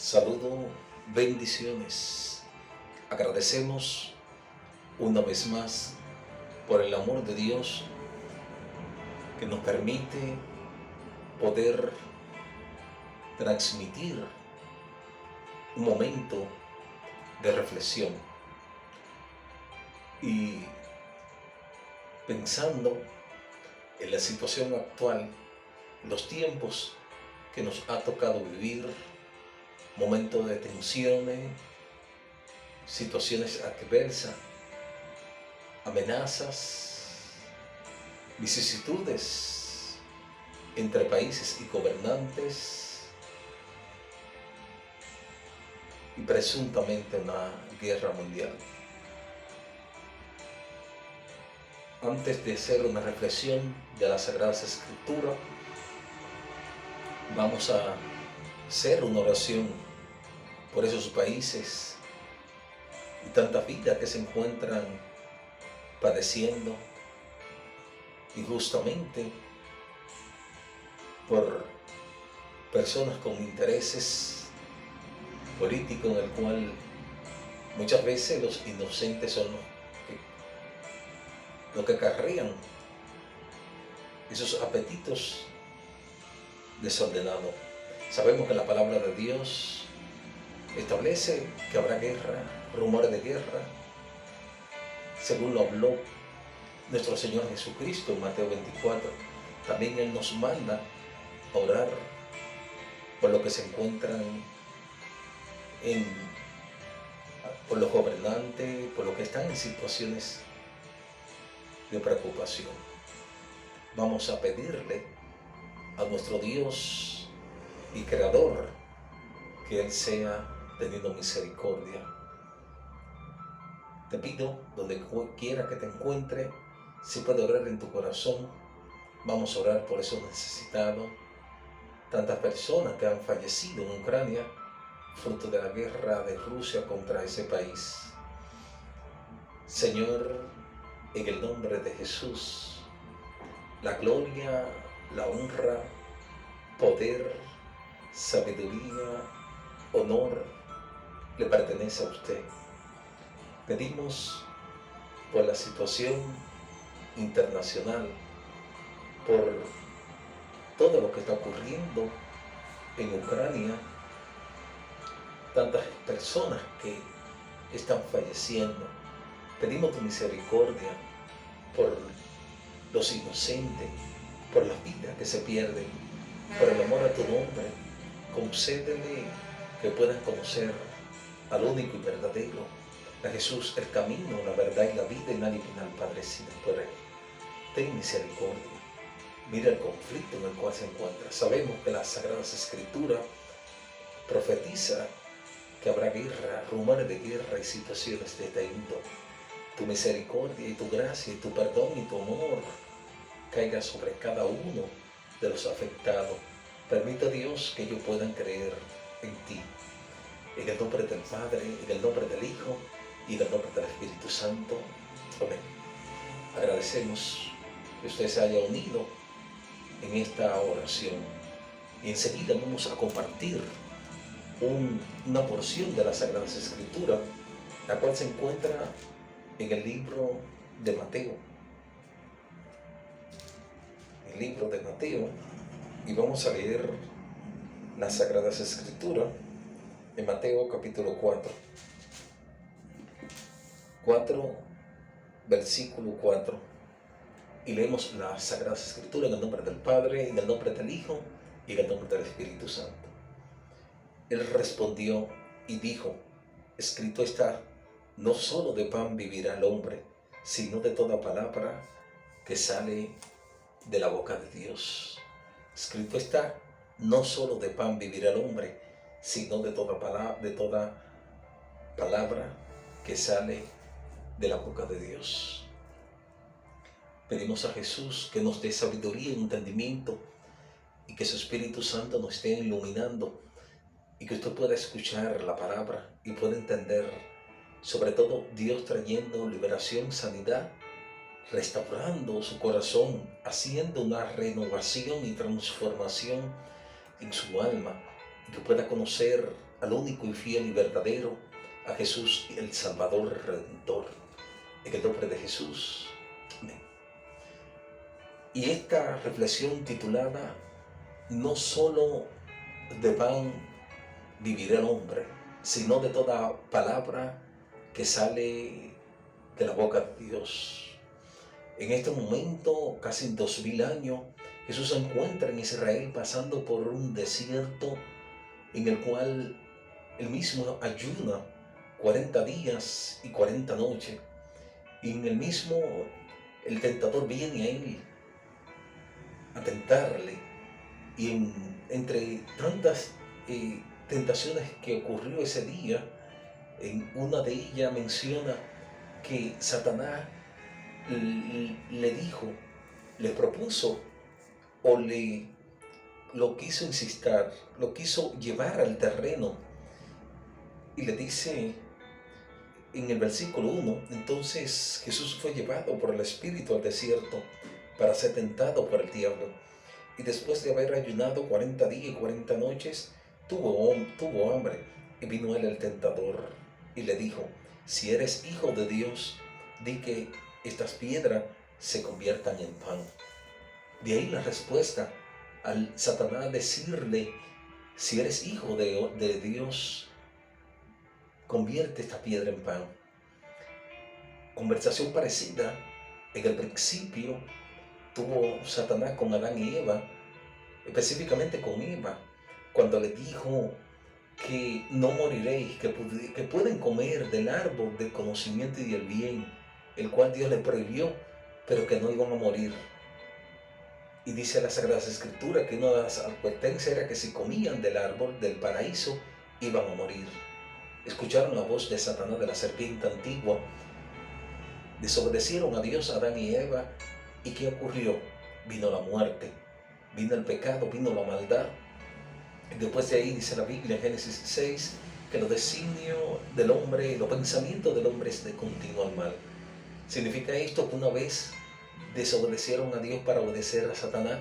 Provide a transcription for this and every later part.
Saludo, bendiciones. Agradecemos una vez más por el amor de Dios que nos permite poder transmitir un momento de reflexión y pensando en la situación actual, los tiempos que nos ha tocado vivir, momentos de tensiones, situaciones adversas, amenazas, vicisitudes entre países y gobernantes y presuntamente una guerra mundial. Antes de hacer una reflexión de las Sagradas Escrituras, vamos a hacer una oración por esos países y tantas vidas que se encuentran padeciendo injustamente por personas con intereses políticos en el cual muchas veces los inocentes son los que acarrean esos apetitos desordenados. Sabemos que la palabra de Dios establece que habrá guerra, rumores de guerra, según lo habló nuestro Señor Jesucristo en Mateo 24. También Él nos manda a orar por los que se encuentran por los gobernantes, por los que están en situaciones de preocupación. Vamos a pedirle a nuestro Dios y Creador que Él sea teniendo misericordia. Te pido, donde quiera que te encuentre, si puedes orar en tu corazón, vamos a orar por esos necesitados, tantas personas que han fallecido en Ucrania, fruto de la guerra de Rusia contra ese país. Señor, en el nombre de Jesús, la gloria, la honra, poder, sabiduría, honor le pertenece a usted. Pedimos por la situación internacional, por todo lo que está ocurriendo en Ucrania, tantas personas que están falleciendo. Pedimos tu misericordia por los inocentes, por las vidas que se pierden, por el amor a tu nombre. Concédele que puedan conocer al único y verdadero, a Jesús, el camino, la verdad y la vida, y nadie viene al Padre sino por Él. Ten misericordia. Mira el conflicto en el cual se encuentra. Sabemos que las Sagradas Escrituras profetiza que habrá guerra, rumores de guerra y situaciones de esta índole. Tu misericordia y tu gracia y tu perdón y tu amor caiga sobre cada uno de los afectados. Permita, Dios, que ellos puedan creer en ti. En el nombre del Padre, en el nombre del Hijo y en el nombre del Espíritu Santo. Amén. Agradecemos que usted se haya unido en esta oración. Y enseguida vamos a compartir una porción de las Sagradas Escrituras, la cual se encuentra en el libro de Mateo. El libro de Mateo, y vamos a leer las Sagradas Escrituras en Mateo capítulo 4, versículo 4, y leemos las Sagradas Escrituras en el nombre del Padre, en el nombre del Hijo y en el nombre del Espíritu Santo. Él respondió y dijo: escrito está, no solo de pan vivirá el hombre, sino de toda palabra que sale de la boca de Dios. Escrito está, no solo de pan vivirá el hombre, sino de toda palabra que sale de la boca de Dios. Pedimos a Jesús que nos dé sabiduría y entendimiento, y que su Espíritu Santo nos esté iluminando, y que usted pueda escuchar la palabra y pueda entender, sobre todo Dios trayendo liberación, sanidad, restaurando su corazón, haciendo una renovación y transformación en su alma, y que pueda conocer al único y fiel y verdadero, a Jesús el Salvador Redentor. En el nombre de Jesús. Amén. Y esta reflexión titulada "No solo de pan vivirá el hombre, sino de toda palabra que sale de la boca de Dios". En este momento, casi 2000 años, Jesús se encuentra en Israel pasando por un desierto en el cual él mismo ayuna 40 días y 40 noches. Y en el mismo, el tentador viene a él a tentarle. Y entre tantas tentaciones que ocurrió ese día, en una de ellas menciona que Satanás le dijo, le propuso o lo quiso insistir, lo quiso llevar al terreno. Y le dice en el versículo 1, entonces Jesús fue llevado por el Espíritu al desierto para ser tentado por el diablo. Y después de haber ayunado 40 días y 40 noches, tuvo hambre. Y vino él el tentador y le dijo, si eres hijo de Dios, di que estas piedras se conviertan en pan. De ahí la respuesta al Satanás decirle, si eres hijo de Dios, convierte esta piedra en pan. Conversación parecida en el principio tuvo Satanás con Adán y Eva, específicamente con Eva, cuando le dijo que no moriréis, que pueden comer del árbol del conocimiento y del bien, el cual Dios les prohibió, pero que no iban a morir. Y dice la Sagrada Escritura que una de las advertencias era que si comían del árbol del paraíso, iban a morir. Escucharon la voz de Satanás, de la serpiente antigua, desobedecieron a Dios, Adán y Eva, ¿y qué ocurrió? Vino la muerte, vino el pecado, vino la maldad. Después de ahí dice la Biblia en Génesis 6 que los designios del hombre, los pensamientos del hombre es de continuo al mal. Significa esto que una vez desobedecieron a Dios para obedecer a Satanás,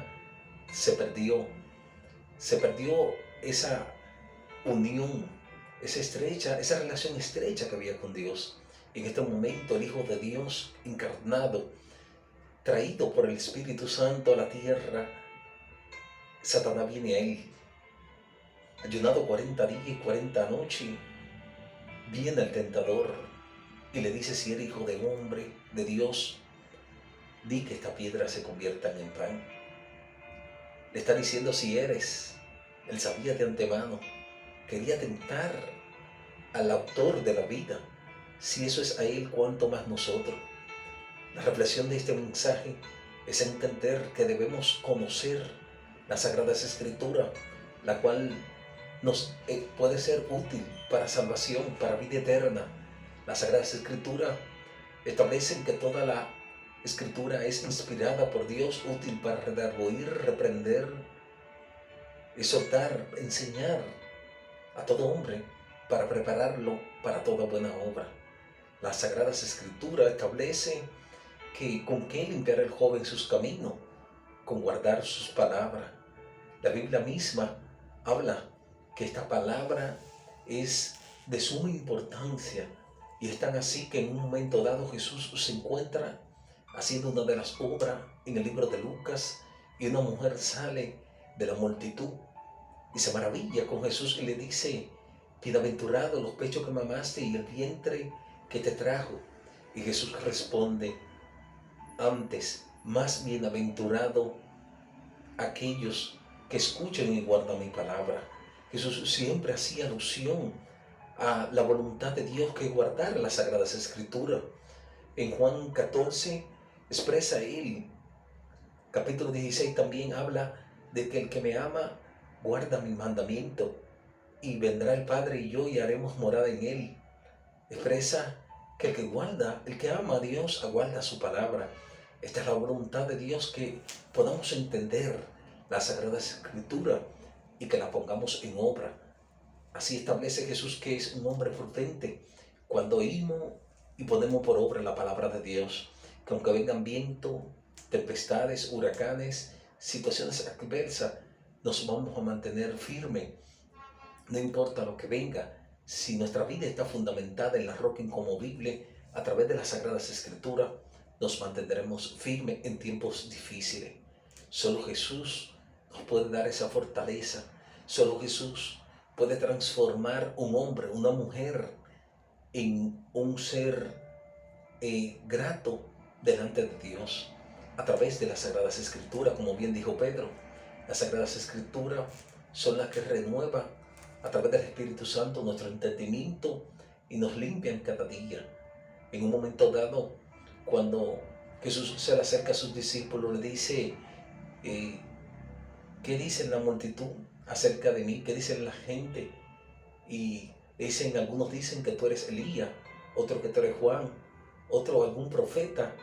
se perdió esa unión, esa relación estrecha que había con Dios. En este momento el Hijo de Dios encarnado, traído por el Espíritu Santo a la tierra, Satanás viene a él. Ayunado 40 días y 40 noches, viene el tentador y le dice, si eres hijo de hombre, de Dios, di que esta piedra se convierta en pan. Le está diciendo si eres. Él sabía de antemano, quería tentar al autor de la vida. Si eso es a él, ¿cuánto más nosotros? La reflexión de este mensaje es entender que debemos conocer las Sagradas Escrituras, la cual nos puede ser útil para salvación, para vida eterna. Las Sagradas Escrituras establecen que toda la Escritura es inspirada por Dios, útil para redarguir, reprender, exhortar, enseñar a todo hombre para prepararlo para toda buena obra. Las Sagradas Escrituras establecen que con qué limpiar el joven sus caminos, con guardar sus palabras. La Biblia misma habla que esta palabra es de suma importancia, y es tan así que en un momento dado Jesús se encuentra haciendo una de las obras en el libro de Lucas, y una mujer sale de la multitud y se maravilla con Jesús y le dice, bienaventurado los pechos que mamaste y el vientre que te trajo. Y Jesús responde, antes, más bienaventurado aquellos que escuchan y guardan mi palabra. Jesús siempre hacía alusión a la voluntad de Dios, que guardar las Sagradas Escrituras. En Juan 14 expresa él, capítulo 16 también habla de que el que me ama guarda mi mandamiento, y vendrá el Padre y yo y haremos morada en él. Expresa que el que guarda, el que ama a Dios, aguarda su palabra. Esta es la voluntad de Dios, que podamos entender las Sagradas Escrituras y que la pongamos en obra. Así establece Jesús que es un hombre prudente cuando oímos y ponemos por obra la palabra de Dios, que aunque vengan viento, tempestades, huracanes, situaciones adversas, nos vamos a mantener firmes No importa lo que venga, si nuestra vida está fundamentada en la roca inconmovible, a través de las Sagradas Escrituras, nos mantendremos firmes en tiempos difíciles. Solo Jesús nos puede dar esa fortaleza. Solo Jesús puede transformar un hombre, una mujer, en un ser grato delante de Dios a través de las Sagradas Escrituras, como bien dijo Pedro. Las Sagradas Escrituras son las que renuevan a través del Espíritu Santo nuestro entendimiento y nos limpian cada día. En un momento dado, cuando Jesús se le acerca a sus discípulos, le dice, ¿qué dicen la multitud acerca de mí? ¿Qué dicen la gente? Y algunos dicen que tú eres Elías, otros que tú eres Juan, otro algún profeta.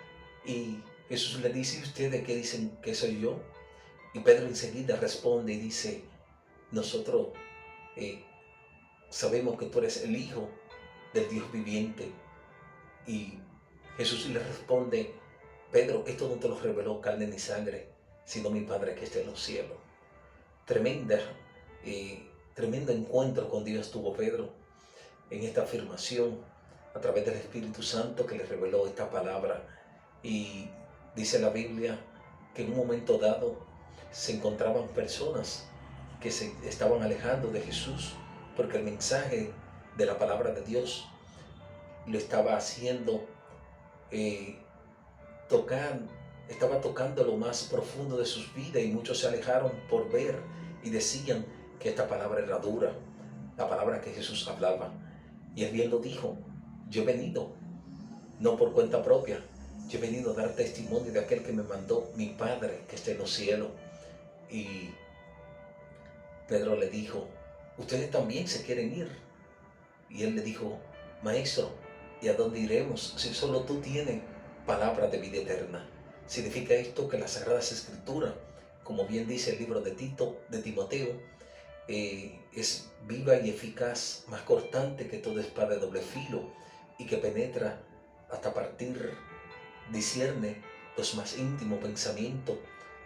Y Jesús le dice, ¿y ustedes qué dicen que soy yo? Y Pedro enseguida responde y dice, nosotros sabemos que tú eres el Hijo del Dios viviente. Y Jesús le responde, Pedro, esto no te lo reveló carne ni sangre, sino mi Padre que está en los cielos. Tremendo encuentro con Dios tuvo Pedro en esta afirmación a través del Espíritu Santo que le reveló esta palabra. Y dice la Biblia que en un momento dado se encontraban personas que se estaban alejando de Jesús porque el mensaje de la palabra de Dios lo estaba haciendo estaba tocando lo más profundo de sus vidas, y muchos se alejaron por ver y decían que esta palabra era dura, la palabra que Jesús hablaba. Y él bien lo dijo, yo he venido no por cuenta propia, yo he venido a dar testimonio de aquel que me mandó, mi Padre que está en los cielos. Y Pedro le dijo, ustedes también se quieren ir. Y él le dijo, maestro, ¿y a dónde iremos si solo tú tienes palabra de vida eterna? Significa esto que las Sagradas Escrituras, como bien dice el libro de Timoteo, es viva y eficaz, más cortante que toda espada de doble filo, y que penetra hasta partir, discierne los más íntimos pensamientos.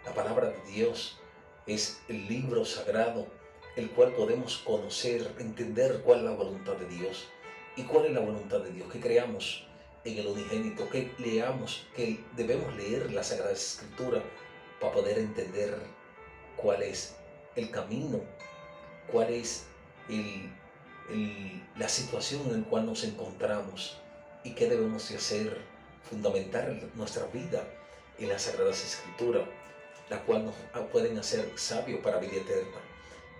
La palabra de Dios es el libro sagrado, el cual podemos conocer, entender cuál es la voluntad de Dios. ¿Y cuál es la voluntad de Dios? Que creamos en el unigénito, que leamos, que debemos leer la Sagrada Escritura para poder entender cuál es el camino, cuál es la situación en la cual nos encontramos y qué debemos de hacer, fundamentar nuestra vida en las Sagradas Escrituras, las cuales nos pueden hacer sabios para vida eterna.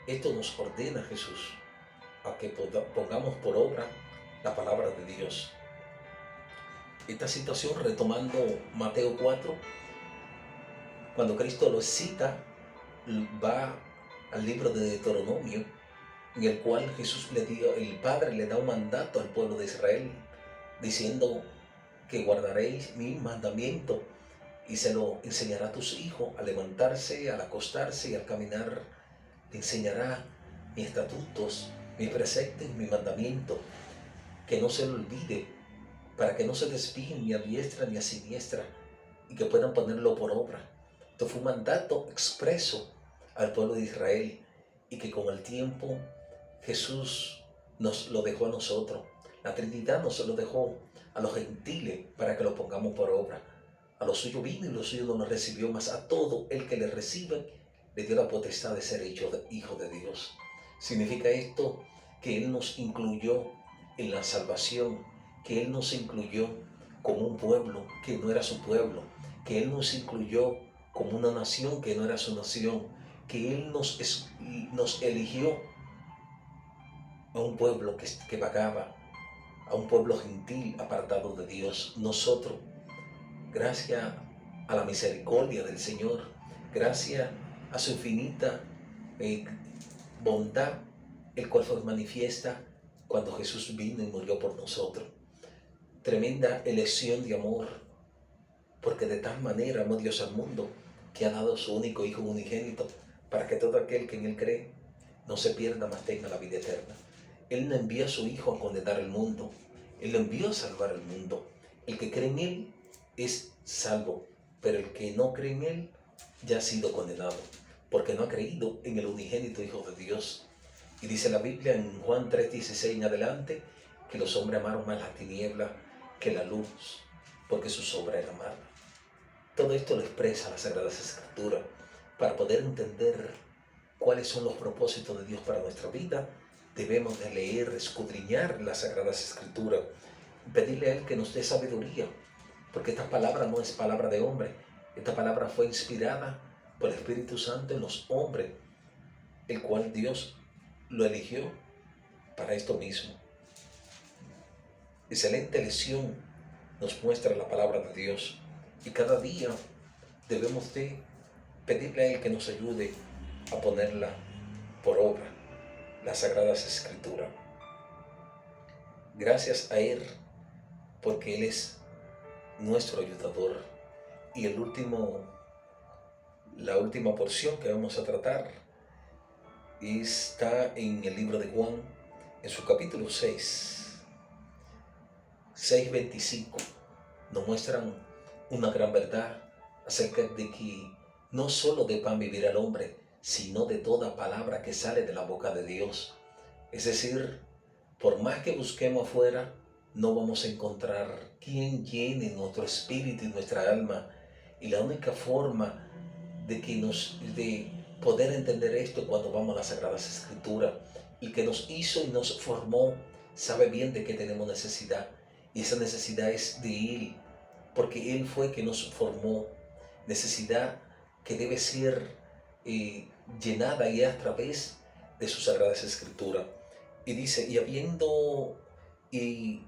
Esto nos ordena Jesús a que pongamos por obra la palabra de Dios. Esta situación, retomando Mateo 4, cuando Cristo lo cita, va al libro de Deuteronomio, en el cual el Padre le da un mandato al pueblo de Israel, diciendo que guardaréis mi mandamiento y se lo enseñará a tus hijos al levantarse, al acostarse y al caminar. Le enseñará mis estatutos, mis preceptos y mis mandamientos, que no se lo olvide, para que no se desvíen ni a diestra ni a siniestra, y que puedan ponerlo por obra. Esto fue un mandato expreso al pueblo de Israel, y que con el tiempo Jesús nos lo dejó a nosotros. La Trinidad nos lo dejó a los gentiles para que lo pongamos por obra. A los suyos vino y los suyos no nos recibió, mas a todo el que le recibe le dio la potestad de ser hecho hijo de Dios. Significa esto que Él nos incluyó en la salvación, que Él nos incluyó como un pueblo que no era su pueblo, que Él nos incluyó como una nación que no era su nación, que Él nos eligió a un pueblo que vagaba, a un pueblo gentil apartado de Dios. Nosotros, gracias a la misericordia del Señor, gracias a su infinita bondad, el cual fue manifiesta cuando Jesús vino y murió por nosotros. Tremenda elección de amor, porque de tal manera amó Dios al mundo que ha dado su único Hijo unigénito, para que todo aquel que en Él cree no se pierda, mas tenga la vida eterna. Él no envió a su Hijo a condenar el mundo, Él lo envió a salvar el mundo. El que cree en Él es salvo, pero el que no cree en Él ya ha sido condenado, porque no ha creído en el unigénito Hijo de Dios. Y dice la Biblia en Juan 3:16 en adelante que los hombres amaron más la tiniebla que la luz, porque sus obras eran malas. Todo esto lo expresa las Sagradas Escrituras. Para poder entender cuáles son los propósitos de Dios para nuestra vida, debemos de leer, escudriñar las Sagradas Escrituras, pedirle a Él que nos dé sabiduría, porque esta palabra no es palabra de hombre. Esta palabra fue inspirada por el Espíritu Santo en los hombres, el cual Dios lo eligió para esto mismo. Excelente lección nos muestra la palabra de Dios, y cada día debemos de pedirle a Él que nos ayude a ponerla por obra, las Sagradas Escrituras. Gracias a Él, porque Él es nuestro ayudador. Y la última porción que vamos a tratar está en el libro de Juan, en su capítulo 6:25. Nos muestran una gran verdad acerca de que no solo de pan vivirá el hombre, sino de toda palabra que sale de la boca de Dios. Es decir, por más que busquemos afuera, no vamos a encontrar quien llene nuestro espíritu y nuestra alma. Y la única forma de poder entender esto cuando vamos a las Sagradas Escrituras. El que nos hizo y nos formó sabe bien de qué tenemos necesidad. Y esa necesidad es de Él, porque Él fue que nos formó. Necesidad que debe ser llenada y a través de sus Sagradas Escrituras. Y dice, y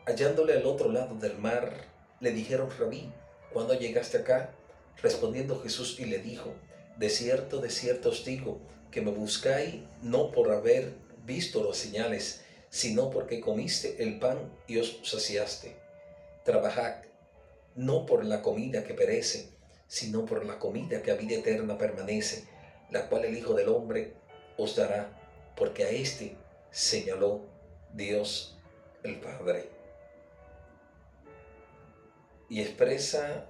hallándole al otro lado del mar, le dijeron: Rabí, ¿cuándo llegaste acá? Respondiendo Jesús y le dijo: de cierto os digo, que me buscáis no por haber visto las señales, sino porque comiste el pan y os saciaste. Trabajad, no por la comida que perece, sino por la comida que a vida eterna permanece, la cual el Hijo del Hombre os dará, porque a éste señaló Dios el Padre. Y expresa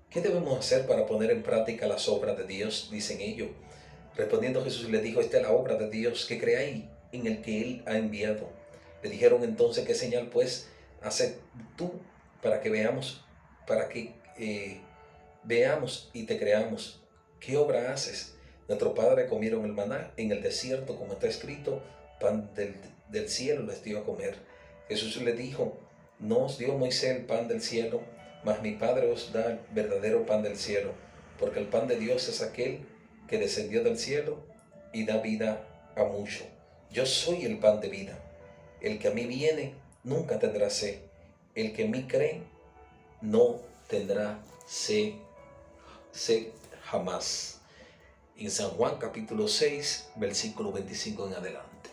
¿qué debemos hacer para poner en práctica las obras de Dios? Dicen ellos. Respondiendo Jesús le dijo: esta es la obra de Dios, que creáis en el que Él ha enviado. Le dijeron entonces: ¿qué señal pues haces tú para que veamos y te creamos? ¿Qué obra haces? Nuestros padres comieron el maná en el desierto, como está escrito: pan del cielo les dio a comer. Jesús le dijo: no os dio Moisés el pan del cielo, mas mi Padre os da el verdadero pan del cielo, porque el pan de Dios es aquel que descendió del cielo y da vida a muchos. Yo soy el pan de vida. El que a mí viene nunca tendrá sed. El que en mí cree no tendrá sed jamás. En San Juan capítulo 6, versículo 25 en adelante.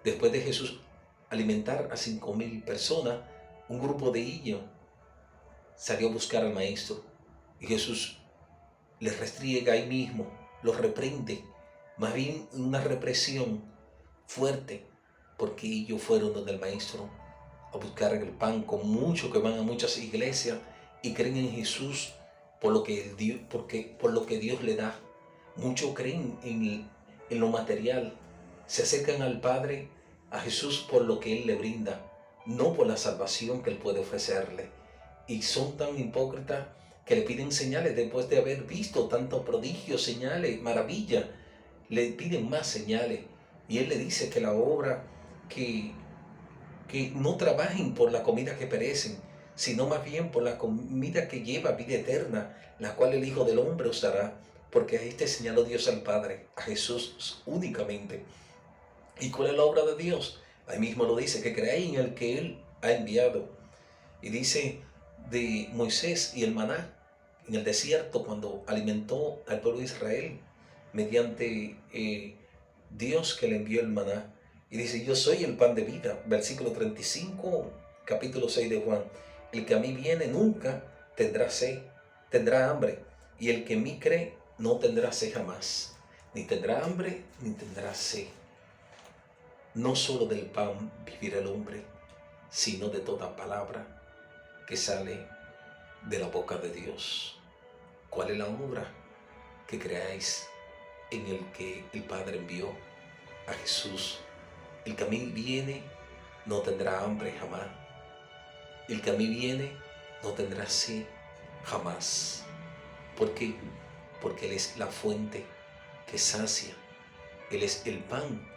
Después de Jesús alimentar a 5,000 personas, un grupo de ellos salió a buscar al maestro, y Jesús les restriega ahí mismo, los reprende, más bien una represión fuerte, porque ellos fueron donde el maestro a buscar el pan, con muchos que van a muchas iglesias y creen en Jesús por lo que Dios le da. Muchos creen en lo material, se acercan al Padre, a Jesús, por lo que Él le brinda, no por la salvación que Él puede ofrecerle. Y son tan hipócritas que le piden señales después de haber visto tantos prodigios, señales, maravillas. Le piden más señales. Y Él le dice que la obra, que no trabajen por la comida que perecen, sino más bien por la comida que lleva vida eterna, la cual el Hijo del Hombre os dará, porque a este señaló Dios al Padre, a Jesús únicamente. ¿Y cuál es la obra de Dios? Ahí mismo lo dice, que creáis en el que Él ha enviado. Y dice de Moisés y el maná en el desierto, cuando alimentó al pueblo de Israel mediante Dios que le envió el maná. Y dice: yo soy el pan de vida. Versículo 35, capítulo 6 de Juan. El que a mí viene nunca tendrá sed, tendrá hambre. Y el que en mí cree no tendrá sed jamás. Ni tendrá hambre, ni tendrá sed. No solo del pan vivirá el hombre, sino de toda palabra que sale de la boca de Dios. ¿Cuál es la obra? Que creáis en el que el Padre envió, a Jesús. El que a mí viene no tendrá hambre jamás. El que a mí viene no tendrá sed jamás. ¿Por qué? Porque Él es la fuente que sacia. Él es el pan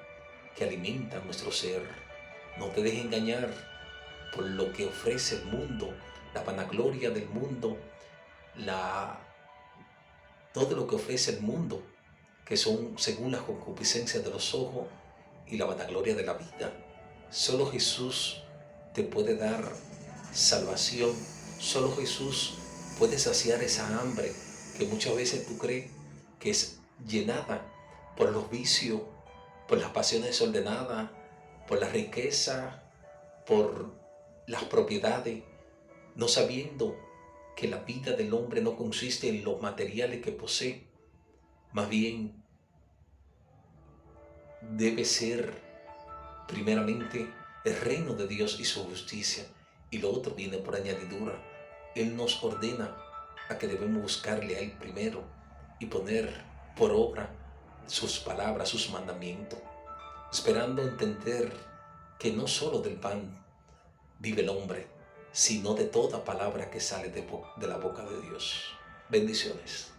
que alimenta nuestro ser. No te dejes engañar por lo que ofrece el mundo, la vanagloria del mundo, todo lo que ofrece el mundo, que son según las concupiscencias de los ojos y la vanagloria de la vida. Solo Jesús te puede dar salvación. Solo Jesús puede saciar esa hambre que muchas veces tú crees que es llenada por los vicios, por las pasiones desordenadas, por la riqueza, por las propiedades, no sabiendo que la vida del hombre no consiste en los materiales que posee, más bien debe ser primeramente el reino de Dios y su justicia, y lo otro viene por añadidura. Él nos ordena a que debemos buscarle a Él primero y poner por obra sus palabras, sus mandamientos, esperando entender que no solo del pan vive el hombre, sino de toda palabra que sale de la boca de Dios. Bendiciones.